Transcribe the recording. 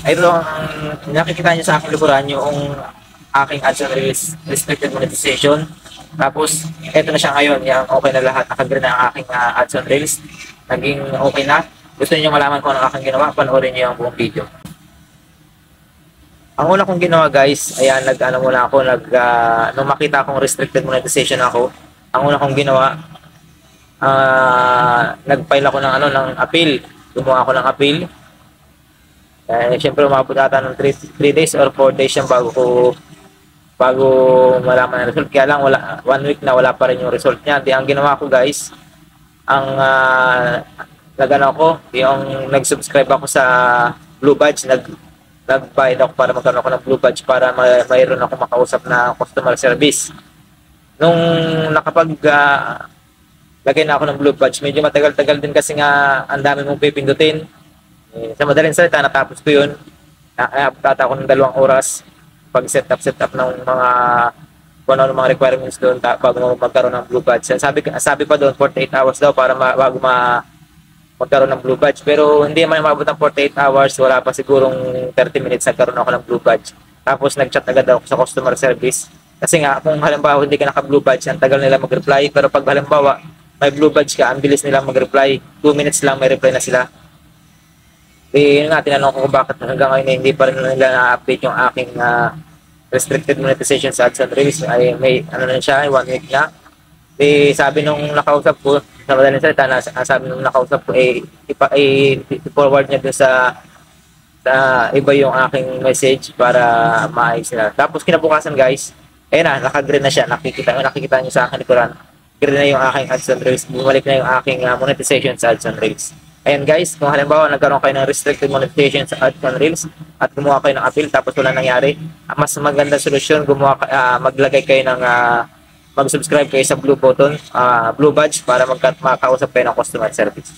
Ito ang nakikita nyo sa aking likuran yung aking ads and reels restricted monetization. Tapos, ito na siya ngayon. Yung okay na lahat. Nakagreen na ang aking ads and reels. Naging okay na. Gusto niyo malaman kung ano aking ginawa? Panoorin niyo ang buong video. Ang una kong ginawa guys, ayan, nag-ano muna ako, nung makita akong restricted monetization ako, ang una kong ginawa, nag-file ako ng, ng appeal. Gumawa ako ng appeal. Siyempre, umabot ata ng 3 days or 4 days yung bago malaman ang result. Kaya lang, 1 week na wala pa rin yung result niya. Di ang ginawa ko guys, ang nagano ko, yung nag-subscribe ako sa Blue Badge, nagbayad ako para magkaroon ako ng Blue Badge para mayroon ako makausap na customer service. Nung lagay na ako ng Blue Badge, medyo matagal-tagal din kasi nga ang dami mong pipindutin. Sa madaling salita, natapos ko yun. Naabot ako ng 2 oras pag set up ng mga kung ano mga requirements doon bago magkaroon ng Blue Badge. Sabi pa doon 48 hours daw para bago magkaroon ng Blue Badge. Pero hindi man mabot ng 48 hours, wala pa sigurong 30 minutes nagkaroon ako ng Blue Badge. Tapos nag-chat agad ako sa customer service. Kasi nga, kung halimbawa hindi ka naka-Blue Badge, ang tagal nila mag-reply. Pero pag halimbawa may Blue Badge ka, ang bilis nila mag-reply. 2 minutes lang may reply na sila. Yun nga, tinanong ko kung bakit hanggang ngayon hindi pa rin nila na-update yung aking restricted monetization sa ads and reels. Ay may ano na siya, 1 week na. Sabi nung nakausap ko, sa madaling salita, sabi nung nakausap ko, i-forward niya dun sa iba yung aking message para maayos nila. Tapos kinabukasan guys, ayun na, naka-green na siya. Nakikita niyo sa akin likuran. Green na yung aking ads and reels. Bumalik na yung aking monetization sa ads and reels. Ayan guys, kung halimbawa nagkaroon kayo ng restricted monetization sa ads and reels at gumawa kayo ng appeal tapos wala nangyari, mas magandang solusyon, maglagay kayo ng mag-subscribe kayo sa blue button, blue badge para makausap kayo ng customer service.